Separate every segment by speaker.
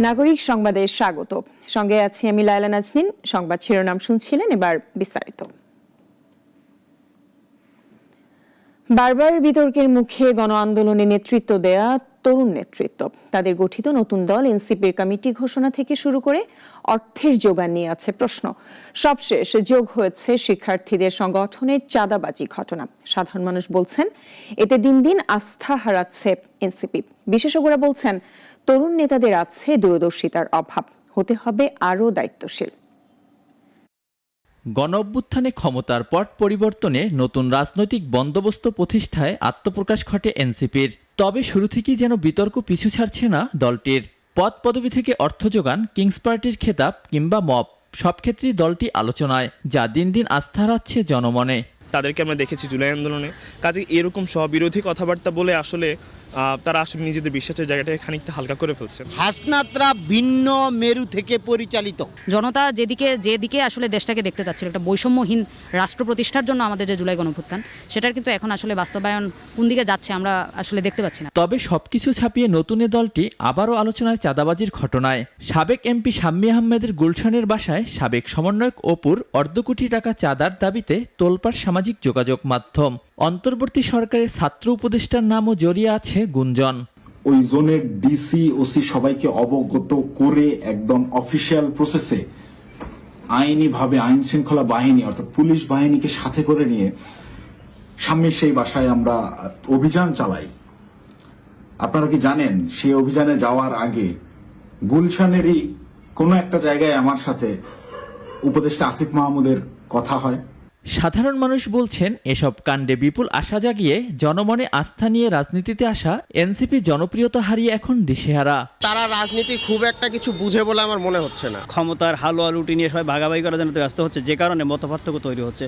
Speaker 1: নাগরিক সংবাদে স্বাগত। সঙ্গে আছি আমি লায়লা নাজনীন। সংবাদ শিরোনাম শুনছিলেন, এবার বিস্তারিত। বারবার বিতর্কের মুখে গণ আন্দোলনে নেতৃত্ব দেয়া তরুণ নেতৃত্ব, তাদের গঠিত নতুন দল এনসিপির কমিটি ঘোষণা থেকে শুরু করে অর্থের যোগান নিয়ে আছে প্রশ্ন। সবশেষ যোগ হয়েছে শিক্ষার্থীদের সংগঠনের চাঁদাবাজি ঘটনা। সাধারণ মানুষ বলছেন এতে দিন দিন আস্থা হারাচ্ছে এনসিপি। বিশেষজ্ঞরা বলছেন তরুণ নেতাদের আছে দূরদর্শিতার অভাব, হতে হবে আরও দায়িত্বশীল।
Speaker 2: গণ অভ্যুত্থানে ক্ষমতার পট পরিবর্তনে নতুন রাজনৈতিক বন্দোবস্ত প্রতিষ্ঠায় আত্মপ্রকাশ ঘটে এনসিপির। তবে শুরু থেকেই যেন বিতর্ক পিছু ছাড়ছে না দলটির। পদ পদবি থেকে অর্থ যোগান, কিংস পার্টির খেতাব কিংবা মব, সব ক্ষেত্রেই দলটি আলোচনায়, যা দিন দিন আস্থা হারাচ্ছে জনমনে।
Speaker 3: তাদেরকে আমরা দেখেছি জুলাই আন্দোলনে, কাজে এরকম স্ববিরোধী কথাবার্তা বলে আসলে তারা আসলে নিজেদের বিশ্বাসের জায়গাটাকে খানিকটা হালকা করে ফেলছেন।
Speaker 4: হাসনাতরা ভিন্ন মেরু থেকে পরিচালিত।
Speaker 5: জনতা যেদিকে আসলে দেশটাকে দেখতে চাচ্ছিল, একটা বৈষম্যহীন রাষ্ট্র প্রতিষ্ঠার জন্য আমাদের যে জুলাই গণঅভ্যুত্থান, সেটার কিন্তু এখন আসলে বাস্তবায়ন কোন দিকে যাচ্ছে আমরা আসলে দেখতে পাচ্ছি না।
Speaker 2: তবে সবকিছু ছাপিয়ে নতুন এ দলটি আবারও আলোচনায় চাঁদাবাজির ঘটনায়। সাবেক এমপি শাম্মী আহমেদের গুলশানের বাসায় সাবেক সমন্বয়ক অপুর অর্ধ কোটি টাকা চাঁদার দাবিতে তোলপাড় সামাজিক যোগাযোগ মাধ্যম। অন্তর্বর্তী সরকারের ছাত্র উপদেষ্টার নামও জড়িয়ে আছে গুঞ্জন।
Speaker 6: ওই জোনের ডিসি ওসি সবাইকে অবগত করে একদম অফিসিয়াল প্রসেসে আইনিভাবে আইন শৃঙ্খলা বাহিনী অর্থাৎ পুলিশ বাহিনীকে সাথে করে নিয়ে সামনে সেই বাসায় আমরা অভিযান চালাই। আপনারা কি জানেন সেই অভিযানে যাওয়ার আগে গুলশানেরই কোনো একটা জায়গায় আমার সাথে উপদেষ্টা আসিফ মাহমুদের কথা হয়।
Speaker 2: সাধারণ মানুষ বলছেন এসব কাণ্ডে বিপুল আশা জাগিয়ে জনমনে আস্থা নিয়ে রাজনীতিতে আসা এনসিপি জনপ্রিয়তা হারিয়ে এখন দিশেহারা।
Speaker 4: তারা রাজনীতি খুব একটা কিছু বুঝে বলে আমার মনে হচ্ছে না।
Speaker 7: ক্ষমতার হালুয়া রুটি নিয়ে সবাই ভাগাভাগি করার জন্য ব্যস্ত হচ্ছে, যে কারণে মতপার্থক্য তৈরি হচ্ছে।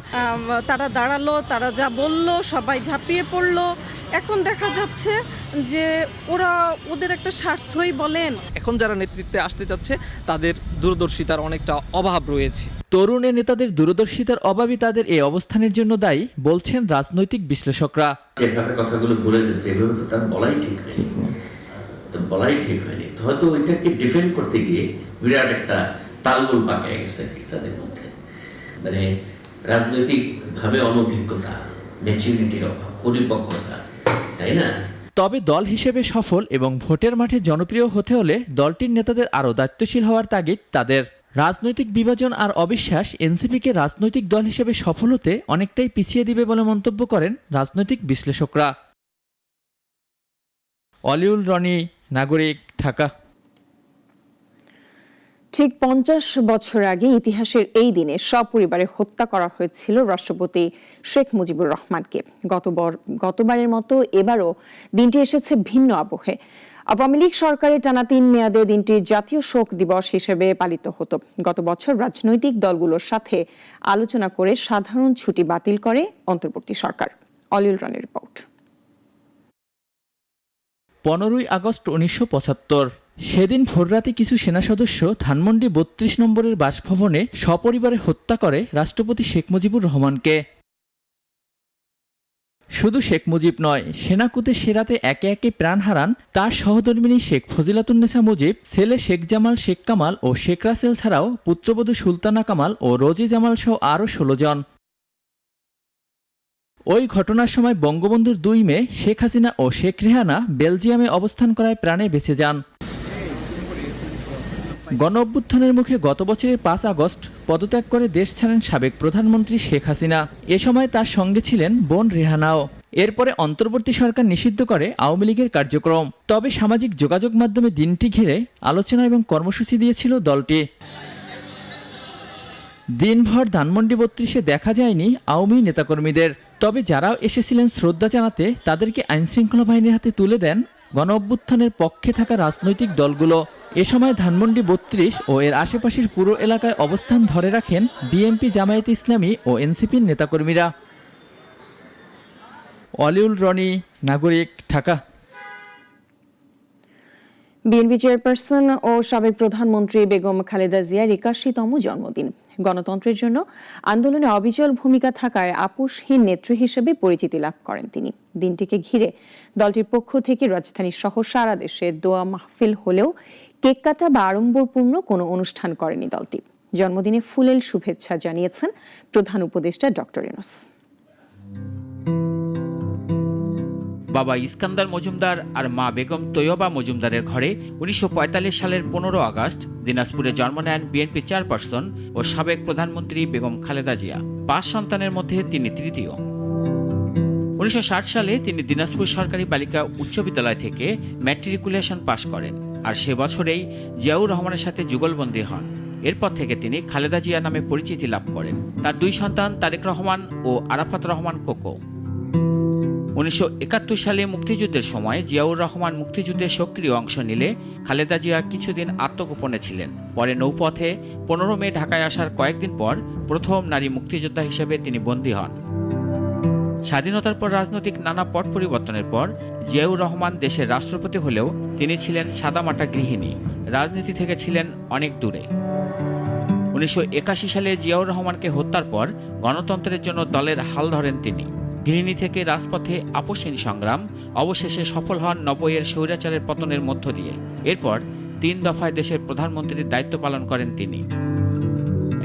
Speaker 8: তারা দাঁড়ালো, তারা যা বললো সবাই ঝাঁপিয়ে পড়লো। এখন দেখা যাচ্ছে যে ওদের একটা স্বার্থই বলেন।
Speaker 9: এখন যারা নেতৃত্বে আসতে যাচ্ছে তাদের দূরদর্শিতার অনেকটা অভাব রয়েছে।
Speaker 2: তরুণ নেতাদের দূরদর্শিতার অভাবই তাদের এই অবস্থানের জন্য দায়ী বলছেন রাজনৈতিক বিশ্লেষকরা।
Speaker 10: যেভাবে কথাগুলো বলে ফেলছে এভাবে তো তার বলাই ঠিক হয়নি। হয়তো ওইটাকে ডিফেন্ড করতে গিয়ে বিরাট একটা তালগোল পাকায় গেছে তাদের মধ্যে। মানে রাজনৈতিক ভাবে অনভিজ্ঞতা, ম্যাচুরিটির অভাব, পরিপক্কতা, তাই না?
Speaker 2: তবে দল হিসেবে সফল এবং ভোটের মাঠে জনপ্রিয় হতে হলে দলটির নেতাদের আরও দায়িত্বশীল হওয়ার তাগিদ তাদের। রাজনৈতিক বিভাজন আর অবিশ্বাস এনসিপিকে রাজনৈতিক দল হিসেবে সফল হতে অনেকটাই পিছিয়ে দিবে বলে মন্তব্য করেন রাজনৈতিক বিশ্লেষকরা। অলিউল রনি, নাগরিক, ঢাকা।
Speaker 1: ঠিক 50 বছর আগে ইতিহাসের এই দিনে সপরিবারে হত্যা করা হয়েছিল রাষ্ট্রপতি শেখ মুজিবুর রহমানকে। গতবারের মতো এবারও দিনটি এসেছে ভিন্ন আবহে। আওয়ামী লীগ সরকারের টানা 3 মেয়াদে দিনটি জাতীয় শোক দিবস হিসেবে পালিত হতো। গত বছর রাজনৈতিক দলগুলোর সাথে আলোচনা করে সাধারণ ছুটি বাতিল করে অন্তর্বর্তী সরকার। অলিউল রানের রিপোর্ট।
Speaker 2: 15 আগস্ট 1975 সেদিন ভোররাতে কিছু সেনা সদস্য ধানমন্ডি 32 নম্বরের বাসভবনে সপরিবারে হত্যা করে রাষ্ট্রপতি শেখ মুজিবুর রহমানকে। শুধু শেখ মুজিব নয়, সেনাকুতে সেরাতে একে একে প্রাণ হারান তার সহধর্মিণী শেখ ফজিলাতুন্নেসা মুজিব, ছেলে শেখ জামাল, শেখ কামাল ও শেখ রাসেল ছাড়াও পুত্রবধূ সুলতানা কামাল ও রোজি জামাল সহ আরও 16 জন। ওই ঘটনার সময় বঙ্গবন্ধুর 2 মেয়ে শেখ হাসিনা ও শেখ রেহানা বেলজিয়ামে অবস্থান করায় প্রাণে বেঁচে যান। গণ অভ্যুত্থানের মুখে গত বছরের 5 আগস্ট পদত্যাগ করে দেশ ছাড়েন সাবেক প্রধানমন্ত্রী শেখ হাসিনা। এ সময় তার সঙ্গে ছিলেন বোন রেহানাও। এরপরে অন্তর্বর্তী সরকার নিষিদ্ধ করে আওয়ামী লীগের কার্যক্রম। তবে সামাজিক যোগাযোগ মাধ্যমে দিনটি ঘিরে আলোচনা এবং কর্মসূচি দিয়েছিল দলটি। দিনভর ধানমন্ডি 32-এ দেখা যায়নি আওয়ামী নেতাকর্মীদের। তবে যারাও এসেছিলেন শ্রদ্ধা জানাতে তাদেরকে আইনশৃঙ্খলা বাহিনীর হাতে তুলে দেন গণ অভ্যুত্থানের পক্ষে থাকা রাজনৈতিক দলগুলো। এ সময় ধানমন্ডি 32 ও এর আশেপাশের পুরো এলাকায় অবস্থান ধরে রাখেন বিএনপি, জামায়াতে ইসলামী ও এনসিপির নেতাকর্মীরা। অলিউল রনি, নাগরিক, ঢাকা।
Speaker 1: বিএনপি চেয়ারপারসন ও সাবেক প্রধানমন্ত্রী বেগম খালেদা জিয়ার 81তম জন্মদিন। গণতন্ত্রের জন্য আন্দোলনে অবিচল ভূমিকা থাকায় আপোষহীন নেত্রী হিসেবে পরিচিতি লাভ করেন তিনি। দিনটিকে ঘিরে দলটির পক্ষ থেকে রাজধানী সহ সারা দেশে দোয়া মাহফিল হলেও কেক কাটা বা আড়ম্বরপূর্ণ কোনো অনুষ্ঠান করেনি দলটি। জন্মদিনে ফুলেল শুভেচ্ছা জানিয়েছেন প্রধান উপদেষ্টা ডক্টর ইউনূস।
Speaker 11: বাবা ইস্কান্দার মজুমদার আর মা বেগম তৈয়বা মজুমদারের ঘরে ১৯৪৫ সালের ১৫ আগস্ট দিনাজপুরে জন্ম নেন বিএনপি চেয়ারপারসন ও সাবেক প্রধানমন্ত্রী বেগম খালেদা জিয়া। ৫ সন্তানের মধ্যে তিনি তৃতীয়। ১৯৬০ সালে তিনি দিনাজপুর সরকারি বালিকা উচ্চ বিদ্যালয় থেকে ম্যাট্রিকুলেশন পাশ করেন, আর সে বছরেই জিয়াউর রহমানের সাথে যুগলবন্দী হন। এরপর থেকে তিনি খালেদা জিয়া নামে পরিচিতি লাভ করেন। তার 2 সন্তান তারেক রহমান ও আরাফাত রহমান কোকো। ১৯৭১ সালে মুক্তিযুদ্ধের সময় জিয়াউর রহমান মুক্তিযুদ্ধে সক্রিয় অংশ নিলে খালেদা জিয়া কিছুদিন আত্মগোপনে ছিলেন। পরে নৌপথে ১৫ মে ঢাকায় আসার কয়েকদিন পর প্রথম নারী মুক্তিযোদ্ধা হিসেবে তিনি বন্দী হন। স্বাধীনতার পর রাজনৈতিক নানা পট পরিবর্তনের পর জিয়াউর রহমান দেশের রাষ্ট্রপতি হলেও তিনি ছিলেন সাদামাটা গৃহিণী, রাজনীতি থেকে ছিলেন অনেক দূরে। ১৯৮১ সালে জিয়াউর রহমানকে হত্যার পর গণতন্ত্রের জন্য দলের হাল ধরেন তিনি। গৃহিণী থেকে রাজপথে আপোষহীন সংগ্রাম, অবশেষে সফল হন ৯০-এর স্বৈরাচারের পতনের মধ্য দিয়ে। এরপর ৩ দফায় দেশের প্রধানমন্ত্রীর দায়িত্ব পালন করেন তিনি।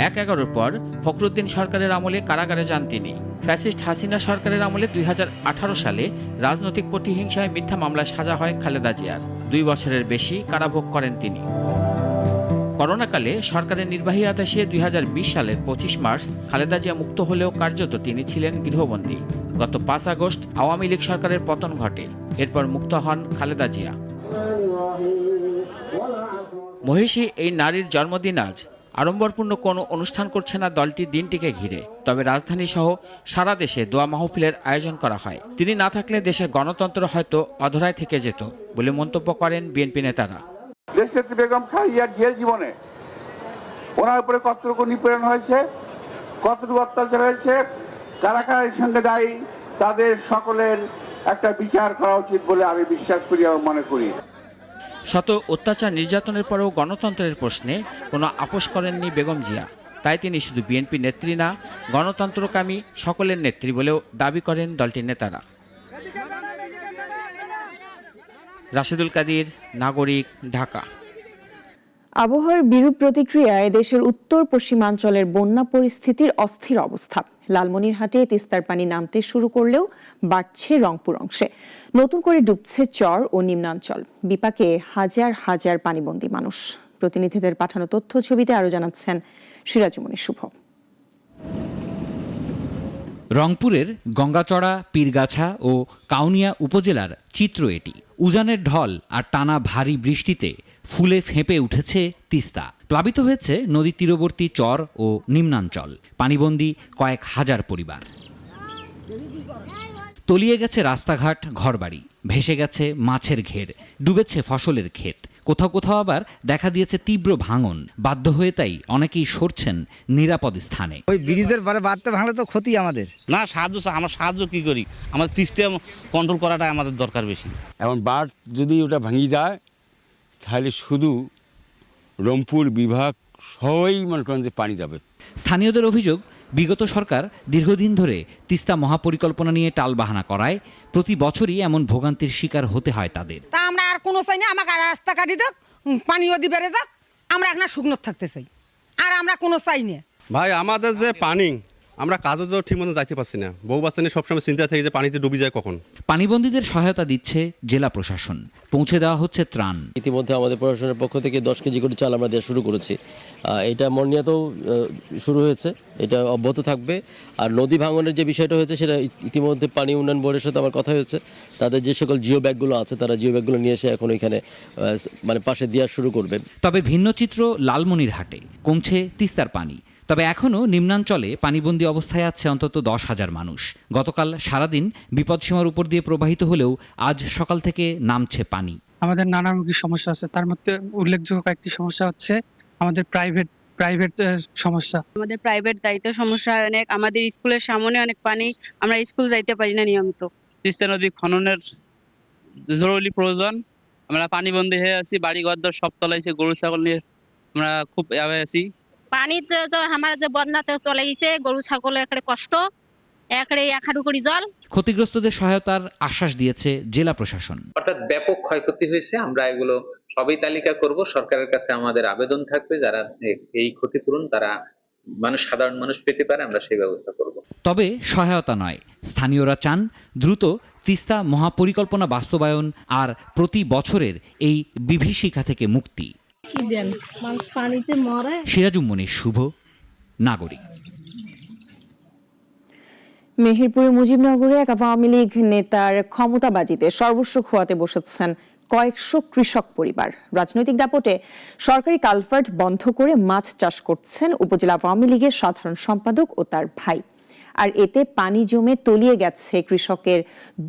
Speaker 11: ১/১১ পর ফখরুদ্দিন সরকারের আমলে কারাগারে যান তিনি। ফ্যাসিস্ট হাসিনা সরকারের আমলে ২০১৮ সালে রাজনৈতিক প্রতিহিংসায় মিথ্যা মামলায় সাজা হয় খালেদা জিয়ার। ২ বছরের বেশি কারাভোগ করেন তিনি। করোনাকালে সরকারের নির্বাহী আদেশে ২০২০ সালের ২৫ মার্চ খালেদা জিয়া মুক্ত হলেও কার্যত তিনি ছিলেন গৃহবন্দী। গত ৫ আগস্ট আওয়ামী লীগ সরকারের পতন ঘটে। এরপর মুক্ত হন খালেদা জিয়া। মহিষী এই নারীর জন্মদিন আজ। আড়ম্বরপূর্ণ কোনো অনুষ্ঠান করছে না দলটি দিনটিকে ঘিরে, তবে রাজধানী সহ সারা দেশে দোয়া মাহফিলের আয়োজন করা হয়। তিনি না থাকলে দেশের গণতন্ত্র হয়তো অধরায় থেকে যেত বলে মন্তব্য করেন বিএনপি নেতারা।
Speaker 12: দেশনেত্রী বেগম খালেদার জেল জীবনে ওনার উপরে কতটুকু নিপীড়ন হয়েছে, কতটুকু অত্যাচার হয়েছে, কারা কারা এর সঙ্গে দায়ী, তাদের সকলের একটা বিচার করা উচিত বলে আমি বিশ্বাস করি এবং মনে করি।
Speaker 11: শত অত্যাচার নির্যাতনের পরেও গণতন্ত্রের প্রশ্নে কোনো আপোষ করেননি বেগম জিয়া। তাই তিনি শুধু বিএনপি নেত্রী না, গণতন্ত্রকামী সকলের নেত্রী বলেও দাবি করেন দলটির নেতারা। রাশেদুল কাদির, নাগরিক, ঢাকা।
Speaker 1: আবহাওয়ার বিরূপ প্রতিক্রিয়ায় দেশের উত্তর পশ্চিমাঞ্চলের বন্যা পরিস্থিতির অস্থির অবস্থা। লালমনিরহাটে তিস্তার পানি নামতে শুরু করলেও বাড়ছে রংপুর অংশে। নতুন করে ডুবছে চর ও নিম্নাঞ্চল। বিপাকে হাজার হাজার পানিবন্দী মানুষ। প্রতিনিধিদের পাঠানো তথ্য ছবিতে আরো জানাচ্ছেন সিরাজুমনি শুভ।
Speaker 13: রংপুরের গঙ্গাচড়া, পীরগাছা ও কাউনিয়া উপজেলার চিত্র এটি। উজানের ঢল আর টানা ভারী বৃষ্টিতে ফুলে ফেঁপে উঠেছে তিস্তা। প্লাবিত হয়েছে নদী তীরবর্তী চর ও নিম্নাঞ্চল। পানিবন্দী কয়েক হাজার পরিবার। তলিয়ে গেছে রাস্তাঘাট, ঘরবাড়ি। ভেসে গেছে মাছের ঘের, ডুবেছে ফসলের ক্ষেত। কোথাও কোথাও আবার দেখা দিয়েছে তীব্র ভাঙন। বাধ্য হয়ে তাই অনেকেই সরছেন নিরাপদ স্থানে।
Speaker 14: ওই ব্রিজের পরে বাঁধতে ভাঙলে তো ক্ষতি আমাদের।
Speaker 15: না সাহায্য, আমরা সাহায্য কি করি? আমাদের তিস্তা কন্ট্রোল করাটাই আমাদের দরকার বেশি।
Speaker 16: এখন বাঁধ যদি ওটা ভেঙে যায় তাহলে শুধু রংপুর বিভাগ সবাই মনে করেন যে পানি যাবে।
Speaker 13: স্থানীয়দের অভিযোগ, বিগত সরকার দীর্ঘদিন ধরে তিস্তা মহাপরিকল্পনা নিয়ে টালবাহানা করায় প্রতি বছরই এমন ভোগান্তির শিকার হতে হয় তাদের।
Speaker 17: তা আমরা আর কোনো চাই না, আমাকে রাস্তা কাটি দেখ, পানিও দিবে যাক, আমরা এখন শুকনো থাকতে চাই, আর আমরা কোনো চাই না।
Speaker 18: ভাই আমাদের যে পানি, আমরা কাজও তো ঠিক মতো যাইতে পারছি না। বউ বাচ্চা নিয়ে সবসময় চিন্তা থেকে যে পানিতে ডুবে যায় কখন।
Speaker 13: পানিবন্দীদের সহায়তা দিচ্ছে জেলা প্রশাসন। পৌঁছে দেওয়া হচ্ছে ত্রাণ।
Speaker 19: ইতিমধ্যে আমাদের প্রশাসনের পক্ষ থেকে 10 কেজি করে চাল আমরা দেওয়া শুরু করেছি। এটা মর্নিয়াতেও শুরু হয়েছে, এটা অব্যাহত থাকবে। আর নদী ভাঙনের যে বিষয়টা হয়েছে সেটা ইতিমধ্যে পানি উন্নয়ন বোর্ডের সাথে আমার কথা হয়েছে। তাদের যে সকল জিও ব্যাগগুলো আছে তারা জিও ব্যাগগুলো নিয়ে এসে এখন এখানে মানে পাশে দেওয়া শুরু করবে।
Speaker 13: তবে ভিন্ন চিত্র লালমনিরহাটে। কমছে তিস্তার পানি, তবে এখনও নিম্নাঞ্চলে পানিবন্দী অবস্থায় আছে অন্তত 10,000 মানুষ। গতকাল সারাদিন বিপদসীমার উপর দিয়ে প্রবাহিত হলেও আজ সকাল থেকে নামছে পানি।
Speaker 20: আমাদের নানামুখী সমস্যা আছে, তার মধ্যে উল্লেখযোগ্য কয়েকটি সমস্যা হচ্ছে আমাদের প্রাইভেট সমস্যা।
Speaker 21: আমাদের প্রাইভেট দায়িত্ব সমস্যা অনেক। আমাদের স্কুলের সামনে অনেক পানি, আমরা স্কুল যাইতে পারি না নিয়মিত।
Speaker 22: তিস্তা নদী খননের জরুরি প্রয়োজন। আমরা পানিবন্দী হয়ে আছি, বাড়ি ঘর সব তলাইছে, গরু ছাগল নিয়ে আমরা খুব আছি।
Speaker 23: পানিতে তো আমার যে বন্যাতে তলাইছে, গরু ছাগল একড়ে কষ্ট, একড়ে এক হাঁটু করে জল।
Speaker 13: ক্ষতিগ্রস্তদের সহায়তার আশ্বাস দিয়েছে জেলা প্রশাসন।
Speaker 24: অর্থাৎ ব্যাপক ক্ষয়ক্ষতি হয়েছে, আমরা এগুলো
Speaker 3: সবই তালিকা করব। সরকারের কাছে আমাদের আবেদন থাকবে, যারা এই ক্ষতিপূরণ তারা সাধারণ মানুষ পেতে পারে, আমরা সেই ব্যবস্থা করব।
Speaker 13: তবে সহায়তা নয়, স্থানীয়রা চান দ্রুত তিস্তা মহাপরিকল্পনা বাস্তবায়ন আর প্রতি বছরের এই বিভীষিকা থেকে মুক্তি। সিরাজুম মনির, শুভ, নাগরিক।
Speaker 1: মেহেরপুরের মুজিবনগরে এক আওয়ামী লীগ নেতার ক্ষমতাবাজিতে সর্বস্ব খোয়াতে বসেছেন কয়েকশো কৃষক পরিবার। রাজনৈতিক দাপটে সরকারি কালভার্ট বন্ধ করে মাছ চাষ করছেন উপজেলা আওয়ামী লীগের সাধারণ সম্পাদক ও তার ভাই। আর এতে পানি জমে তলিয়ে গেছে কৃষকের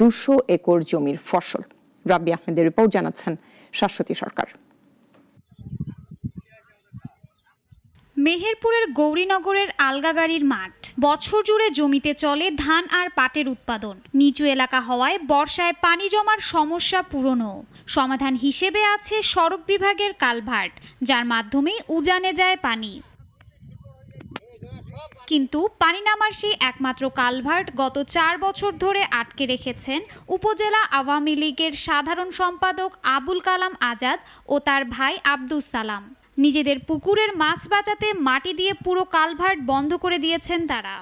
Speaker 1: 200 একর জমির ফসল। রাব্বি আহমেদের রিপোর্ট, জানাচ্ছেন শাশ্বতী সরকার।
Speaker 5: মেহেরপুরের গৌরীনগরের আলগাগাড়ির মাঠ, বছর জুড়ে জমিতে চলে ধান আর পাটের উৎপাদন। নিচু এলাকা হওয়ায় বর্ষায় পানি জমার সমস্যা পুরনো। সমাধান হিসেবে আছে সড়ক বিভাগের কালভার্ট, যার মাধ্যমে উজানে যায় পানি। কিন্তু পানি নামার সেই একমাত্র কালভার্ট গত 4 বছর ধরে আটকে রেখেছেন উপজেলা আওয়ামী লীগের সাধারণ সম্পাদক আবুল কালাম আজাদ ও তার ভাই আব্দুস সালাম। নিজেদের পুকুরের মাছ বাঁচাতে মাটি দিয়ে পুরো কালভার্ট বন্ধ করে দিয়েছেন তারা।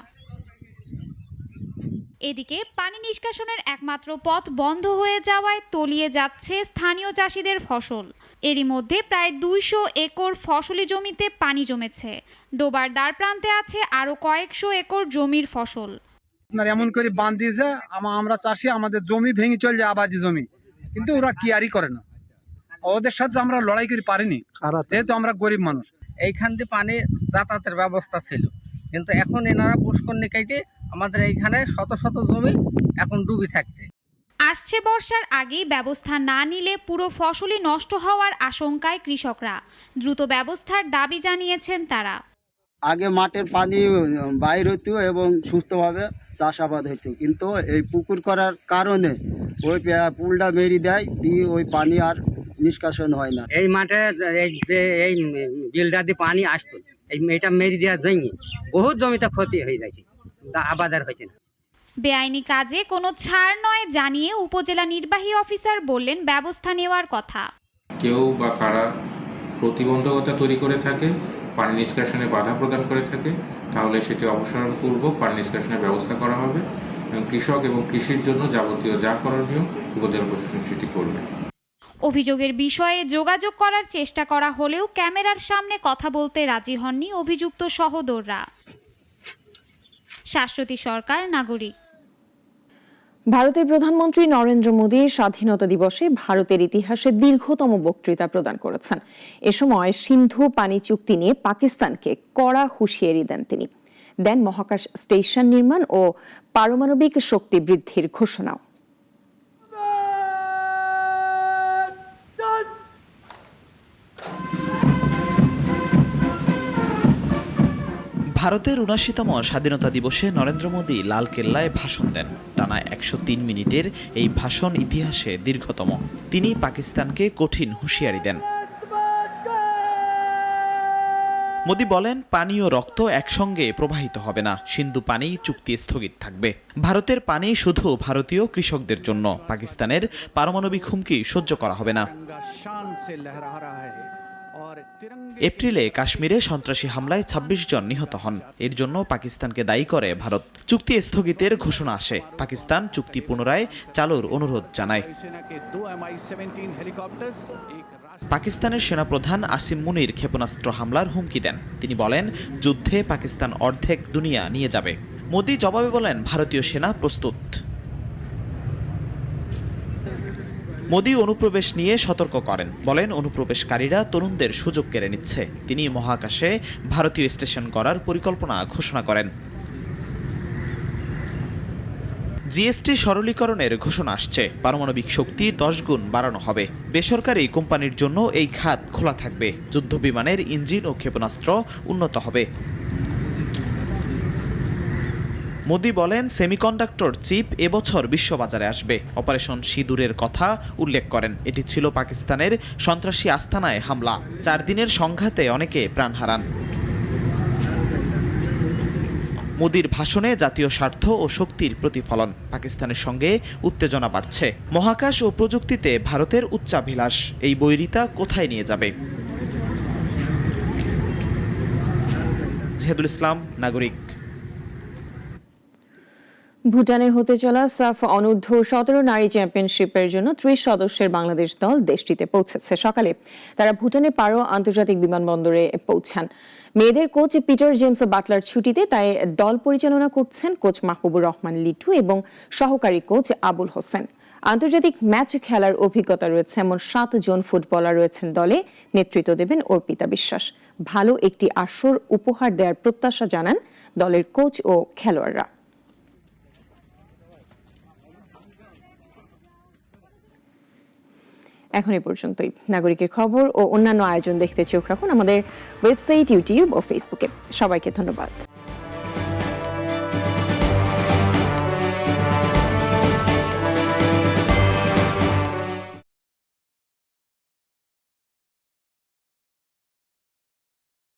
Speaker 5: এদিকে পানি নিষ্কাশনের একমাত্র পথ বন্ধ হয়ে যাওয়ায় তলিয়ে যাচ্ছে স্থানীয় চাষিদের ফসল। এরই মধ্যে প্রায় 200 একর ফসলি জমিতে পানি জমেছে। ডোবার দ্বার প্রান্তে আছে আরো কয়েকশো একর জমির ফসল।
Speaker 6: এমন করে বাঁধ দিয়েছে, আমরা চাষি, আমাদের জমি ভেঙে চলে যায়, আবাদি জমি, কিন্তু ওরা কেয়ারই করে না। ওদের সাথে আমরা লড়াই করে পারিনি, যেহেতু আমরা গরিব মানুষ।
Speaker 24: এইখান দিয়ে পানি যাতায়াতের ব্যবস্থা ছিল, কিন্তু এখন এনারা পুষ্করণী কেটে আমাদের এইখানে শত শত জমি এখন ডুবে থাকছে।
Speaker 5: আসছে বর্ষার আগেই ব্যবস্থা না নিলে পুরো ফসলই নষ্ট হওয়ার আশঙ্কায় কৃষকরা। দ্রুত ব্যবস্থার দাবি জানিয়েছেন তারা।
Speaker 25: আগে মাঠের পানি বাইর হতো এবং সুস্থভাবে চাষাবাদ হতো, কিন্তু এই পুকুর করার কারণে ওই পুলটা মেরি দেয়, দিয়ে ওই পানি আর নিষ্কাশন হয় না।
Speaker 24: এই মাঠে এই বিলটা দিয়ে পানি আসতো, এটা মেরি দেওয়ার জন্য বহুত জমিতে ক্ষতি হয়ে যাচ্ছে, আবাদার হয়েছে না।
Speaker 5: বেআইনি কাজে কোনো ছাড় নয় জানিয়ে উপজেলা নির্বাহী অফিসার বললেন ব্যবস্থা নেওয়ার কথা।
Speaker 26: কেউ বা কারা প্রতিবন্ধকতা তৈরি করে থাকে, পানি নিষ্কাশনে বাধা প্রদান করে থাকে, তাহলে সেটি অপসারণপূর্বক পানি নিষ্কাশনের ব্যবস্থা করা হবে এবং কৃষক এবং কৃষির জন্য যাবতীয় যা করণীয় উপজেলা প্রশাসন সেটি করবে।
Speaker 5: অভিযোগের বিষয়ে যোগাযোগ করার চেষ্টা করা হলেও ক্যামেরার সামনে কথা বলতে রাজি হননি অভিযুক্ত সহোদররা। শাশ্বতী সরকার, নাগরিক।
Speaker 1: ভারতের প্রধানমন্ত্রী নরেন্দ্র মোদী স্বাধীনতা দিবসে ভারতের ইতিহাসে দীর্ঘতম বক্তৃতা প্রদান করেছেন। এ সময় সিন্ধু পানি চুক্তি নিয়ে পাকিস্তানকে কড়া হুঁশিয়ারি দেন মহাকাশ স্টেশন নির্মাণ ও পারমাণবিক শক্তি বৃদ্ধির ঘোষণাও।
Speaker 27: ভারতের ৭৯তম স্বাধীনতা দিবসে নরেন্দ্র মোদী লালকেল্লায় ভাষণ দেন। টানা ১০৩ মিনিটের এই ভাষণ ইতিহাসে দীর্ঘতম। তিনি পাকিস্তানকে কঠিন হুঁশিয়ারি দেন। মোদী বলেন, পানি ও রক্ত একসঙ্গে প্রবাহিত হবে না, সিন্ধু পানি চুক্তি স্থগিত থাকবে। ভারতের পানি শুধু ভারতীয় কৃষকদের জন্য, পাকিস্তানের পারমাণবিক হুমকি সহ্য করা হবে না। এপ্রিলে কাশ্মীরে সন্ত্রাসী হামলায় ২৬ জন নিহত হন। এর জন্য পাকিস্তানকে দায়ী করে ভারত। চুক্তি স্থগিতের ঘোষণা আসে, পাকিস্তান চুক্তি পুনরায় চালুর অনুরোধ জানায়। পাকিস্তানের সেনাপ্রধান আসিম মুনির ক্ষেপণাস্ত্র হামলার হুমকি দেন। তিনি বলেন, যুদ্ধে পাকিস্তান অর্ধেক দুনিয়া নিয়ে যাবে। মোদী জবাবে বলেন, ভারতীয় সেনা প্রস্তুত। মোদী অনুপ্রবেশ নিয়ে সতর্ক করেন, বলেন অনুপ্রবেশকারীরা তরুণদের সুযোগ কেড়ে নিচ্ছে। তিনি মহাকাশে ভারতীয় স্টেশন করার পরিকল্পনা ঘোষণা করেন। জিএসটি সরলীকরণের ঘোষণা আসছে, পারমাণবিক শক্তি 10 গুণ বাড়ানো হবে। বেসরকারি কোম্পানির জন্য এই খাত খোলা থাকবে। যুদ্ধবিমানের ইঞ্জিন ও ক্ষেপণাস্ত্র উন্নত হবে। মোদী বলেন, সেমিকন্ডাক্টর চিপ এবছর বিশ্ববাজারে আসবে। অপারেশন সিঁদুরের কথা উল্লেখ করেন। এটি ছিল পাকিস্তানের সন্ত্রাসী আস্তানায় হামলা। 4 দিনের সংঘাতে অনেকে প্রাণ হারান। মোদির ভাষণে জাতীয় স্বার্থ ও শক্তির প্রতিফলন। পাকিস্তানের সঙ্গে উত্তেজনা বাড়ছে। মহাকাশ ও প্রযুক্তিতে ভারতের উচ্চাভিলাষ। এই বৈরিতা কোথায় নিয়ে যাবে? জিহাদুল ইসলাম, নাগরিক।
Speaker 1: ভুটানে হতে চলা সাফ অনূর্ধ্ব 17 নারী চ্যাম্পিয়নশিপের জন্য 30 সদস্যের বাংলাদেশ দল দেশটিতে পৌঁছেছে। সকালে তারা ভুটানে পারো আন্তর্জাতিক বিমানবন্দরে পৌঁছান। মেয়েদের কোচ পিটার জেমস বাটলার ছুটিতে, তাই দল পরিচালনা করছেন কোচ মাহবুবুর রহমান লিটু এবং সহকারী কোচ আবুল হোসেন। আন্তর্জাতিক ম্যাচ খেলার অভিজ্ঞতা রয়েছে এমন 7 জন ফুটবলার রয়েছেন দলে। নেতৃত্ব দেবেন অর্পিতা বিশ্বাস। ভালো একটি আসর উপহার দেওয়ার প্রত্যাশা জানান দলের কোচ ও খেলোয়াড়রা। এখন এ পর্যন্তই। নাগরিকের খবর ও অন্যান্য আয়োজন দেখতে চোখ রাখুন আমাদের ওয়েবসাইট, ইউটিউব ও ফেসবুকে। সবাইকে ধন্যবাদ।